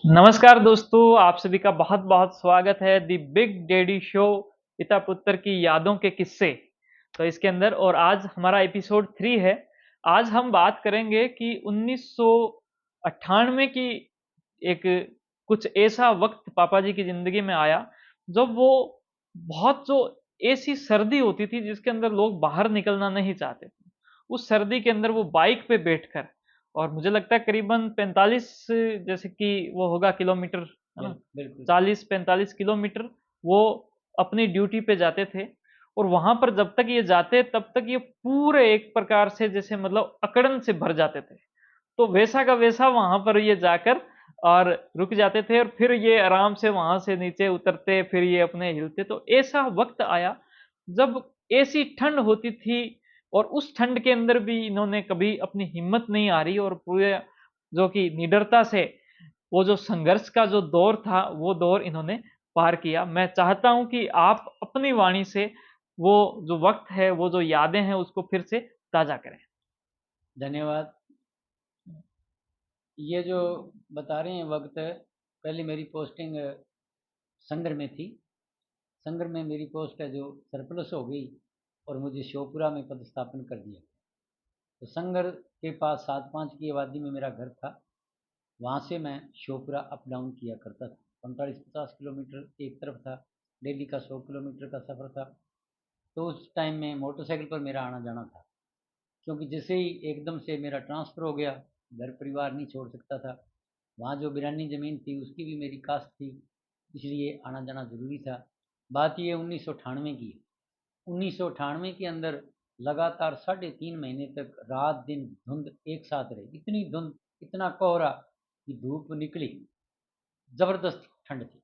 नमस्कार दोस्तों, आप सभी का बहुत-बहुत स्वागत है द बिग डैडी शो पिता-पुत्र की यादों के किस्से। तो इसके अंदर और आज हमारा एपिसोड 3 है। आज हम बात करेंगे कि 1998 की एक कुछ ऐसा वक़्त पापा जी की ज़िंदगी में आया, जब वो बहुत जो ऐसी सर्दी होती थी जिसके अंदर लोग बाहर निकलना नहीं चाहते थे। उस सर्दी के अंदर वो बाइक पे बैठकर और मुझे लगता है करीबन 45 जैसे कि वो होगा किलोमीटर, है ना? बिल्कुल। 40-45 किलोमीटर वो अपनी ड्यूटी पे जाते थे और वहाँ पर जब तक ये जाते तब तक ये पूरे एक प्रकार से जैसे मतलब अकड़न से भर जाते थे। तो वैसा का वैसा वहाँ पर ये जाकर और रुक जाते थे और फिर ये आराम से वहाँ से नीचे उतरते, फिर ये अपने हिलते। तो ऐसा वक़्त आया जब ऐसी ठंड होती थी और उस ठंड के अंदर भी इन्होंने कभी अपनी हिम्मत नहीं हारी और पूरे जो कि निडरता से वो जो संघर्ष का जो दौर था, वो दौर इन्होंने पार किया। मैं चाहता हूँ कि आप अपनी वाणी से वो जो वक़्त है, वो जो यादें हैं, उसको फिर से ताज़ा करें। धन्यवाद। ये जो बता रहे हैं वक़्त, पहले मेरी पोस्टिंग संगर में थी। संगर में मेरी पोस्ट है जो सरप्लस हो गई और मुझे श्योपुरा में पदस्थापन कर दिया। तो संगर के पास 7-5 की आबादी में मेरा घर था। वहाँ से मैं श्योपुरा अप डाउन किया करता था। 45-50 किलोमीटर एक तरफ था, डेली का 100 किलोमीटर का सफ़र था। तो उस टाइम में मोटरसाइकिल पर मेरा आना जाना था, क्योंकि जैसे ही एकदम से मेरा ट्रांसफ़र हो गया, घर परिवार नहीं छोड़ सकता था। वहाँ जो बिरानी ज़मीन थी उसकी भी मेरी कास्ट थी, इसलिए आना जाना ज़रूरी था। बात ये 1998 की है। 1998 के अंदर लगातार 3.5 महीने तक रात दिन धुंध एक साथ रही। इतनी धुंध, इतना कोहरा कि धूप निकली, ज़बरदस्त ठंड थी।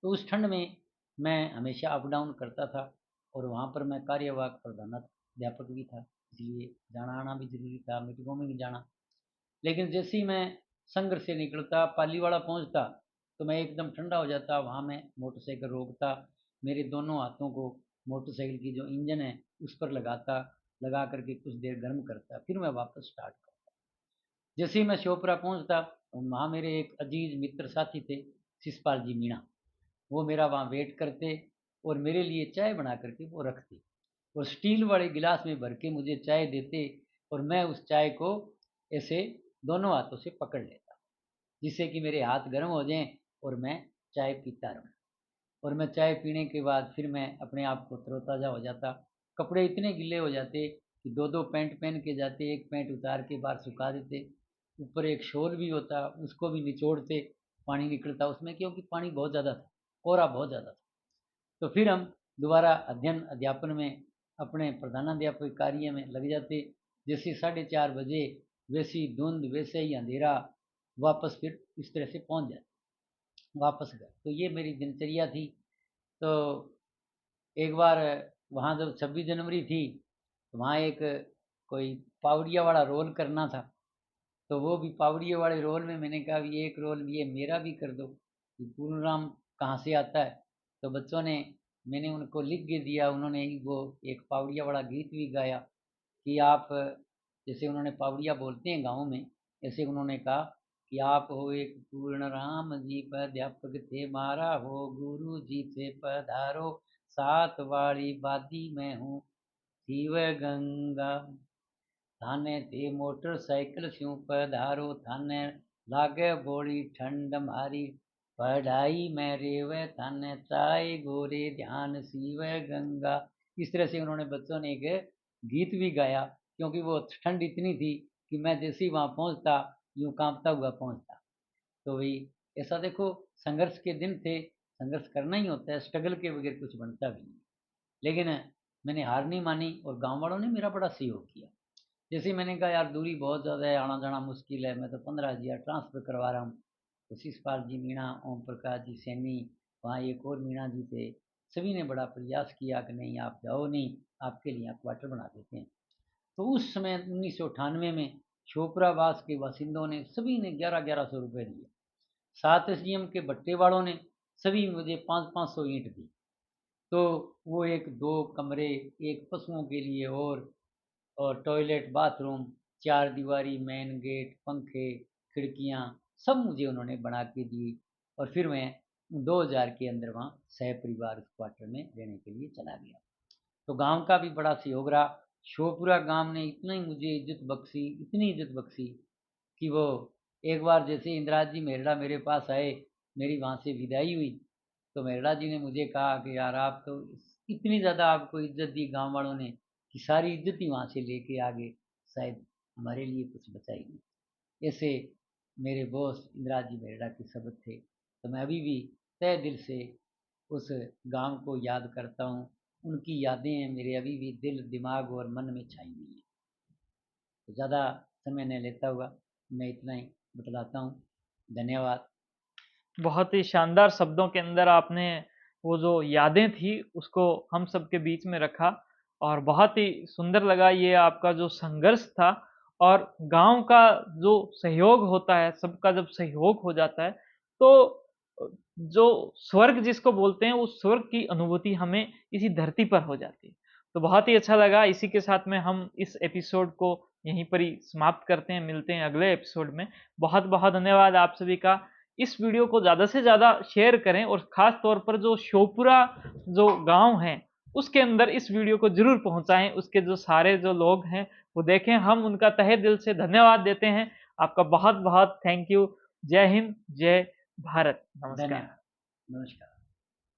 तो उस ठंड में मैं हमेशा अप डाउन करता था और वहाँ पर मैं कार्यवाहक प्रधानाध्यापक भी था, इसलिए जाना आना भी ज़रूरी था, मीटिंगों में भी जाना। लेकिन जैसे ही मैं संघर से निकलता, पालीवाला पहुँचता, तो मैं एकदम ठंडा हो जाता। वहाँ मैं मोटरसाइकिल रोकता, मेरे दोनों हाथों को मोटरसाइकिल की जो इंजन है उस पर लगाता, लगा करके कुछ देर गर्म करता, फिर मैं वापस स्टार्ट करता। जैसे ही मैं श्योपुरा पहुँचता, वहाँ मेरे एक अजीज मित्र साथी थे, शिषपाल जी मीणा। वो मेरा वहाँ वेट करते और मेरे लिए चाय बना करके वो रखते और स्टील वाले गिलास में भर के मुझे चाय देते और मैं उस चाय को ऐसे दोनों हाथों से पकड़ लेता, जिससे कि मेरे हाथ गर्म हो जाएं और मैं चाय पीता रहूं। और मैं चाय पीने के बाद फिर मैं अपने आप को तरोताज़ा हो जाता। कपड़े इतने गीले हो जाते कि दो दो पैंट पहन के जाते, एक पैंट उतार के बाहर सुखा देते, ऊपर एक शॉल भी होता उसको भी निचोड़ते, पानी निकलता उसमें, क्योंकि पानी बहुत ज़्यादा था, कोहरा बहुत ज़्यादा था। तो फिर हम दोबारा अध्ययन अध्यापन में अपने प्रधानाध्यापक कार्य में लग जाते। जैसे 4:30 बजे वैसी धुंध वैसे ही अंधेरा, वापस फिर इस तरह से पहुंच जाते वापस घर। तो ये मेरी दिनचर्या थी। तो एक बार वहाँ जब 26 जनवरी थी, तो वहाँ एक कोई पावड़िया वाला रोल करना था। तो वो भी पावड़िया वाले रोल में मैंने कहा ये एक रोल ये मेरा भी कर दो, कि पूर्ण राम कहाँ से आता है। तो बच्चों ने, मैंने उनको लिख के दिया, उन्होंने वो एक पावड़िया वाला गीत भी गाया कि आप, जैसे उन्होंने पावड़िया बोलते हैं गाँव में, ऐसे उन्होंने कहा कि आप हो एक पूर्ण राम जी प्राध्यापक थे मारा हो गुरु जी थे पधारो, सात वाली बादी में हूँ शिव गंगा, थाने ते मोटरसाइकिल स्यों पधारो, थाने लागे बोली ठंड मारी, पढ़ाई में रेवे थाने चाय गोरे ध्यान शिव गंगा। इस तरह से उन्होंने, बच्चों ने एक गीत भी गाया, क्योंकि वो ठंड इतनी थी कि मैं जैसे ही वहाँ पहुँचता यूँ कांपता हुआ पहुँचता। तो वही, ऐसा देखो, संघर्ष के दिन थे, संघर्ष करना ही होता है, स्ट्रगल के बगैर कुछ बनता भी नहीं। लेकिन मैंने हार नहीं मानी और गांव वालों ने मेरा बड़ा सहयोग किया। जैसे ही मैंने कहा यार दूरी बहुत ज़्यादा है, आना जाना मुश्किल है, मैं तो 15,000 ट्रांसफ़र करवा रहा हूँ। तो शिषपाल जी मीणा, ओम प्रकाश जी सैनी, वहाँ एक और मीणा जी थे, सभी ने बड़ा प्रयास किया कि नहीं आप जाओ, नहीं आपके लिए यहाँ क्वार्टर बना देते हैं। तो उस समय 1998 में छोपरावास के बासिंदों ने, सभी ने 11,1100 रुपये दिए। 7 SDM के भट्टे वालों ने सभी मुझे 500-500 ईंट दी। तो वो एक दो कमरे, एक पशुओं के लिए और टॉयलेट बाथरूम, चार दीवारी, मेन गेट, पंखे, खिड़कियाँ, सब मुझे उन्होंने बना के दिए, और फिर मैं 2000 के अंदर वहाँ सह परिवार उस क्वार्टर में रहने के लिए चला गया। तो गांव का भी बड़ा सहयोग रहा। श्योपुरा गांव ने इतना ही मुझे इज्जत बख्शी, इतनी इज्जत बख्शी कि वो एक बार जैसे इंदिरा जी मेहरा मेरे पास आए, मेरी वहाँ से विदाई हुई, तो मेहरा जी ने मुझे कहा कि यार आप तो इतनी ज़्यादा आपको इज्जत दी गांव वालों ने कि सारी इज्जत ही वहाँ से लेके आ गए, शायद हमारे लिए कुछ बचा ही नहीं। ऐसे मेरे बॉस इंदिरा जी मेहरा के शब्द थे। तो मैं अभी भी तहे दिल से उस गांव को याद करता हूँ। उनकी यादें मेरे अभी भी दिल दिमाग और मन में छाई हुई हैं। तो ज़्यादा समय नहीं लेता हुआ मैं इतना ही बतलाता हूँ। धन्यवाद। बहुत ही शानदार शब्दों के अंदर आपने वो जो यादें थी उसको हम सबके बीच में रखा और बहुत ही सुंदर लगा ये आपका जो संघर्ष था और गाँव का जो सहयोग होता है, सबका जब सहयोग हो जाता है, तो जो स्वर्ग जिसको बोलते हैं, उस स्वर्ग की अनुभूति हमें इसी धरती पर हो जाती है। तो बहुत ही अच्छा लगा, इसी के साथ में हम इस एपिसोड को यहीं पर ही समाप्त करते हैं, मिलते हैं अगले एपिसोड में। बहुत-बहुत धन्यवाद आप सभी का। इस वीडियो को ज़्यादा से ज़्यादा शेयर करें और ख़ास तौर पर जो श्योपुरा जो गाँव है, उसके अंदर इस वीडियो को ज़रूर पहुँचाएँ। उसके जो सारे जो लोग हैं, वो देखें। हम उनका तहे दिल से धन्यवाद देते हैं। आपका बहुत-बहुत थैंक यू। जय हिंद, जय भारत। नमस्कार। धन्यवाद। नमस्कार।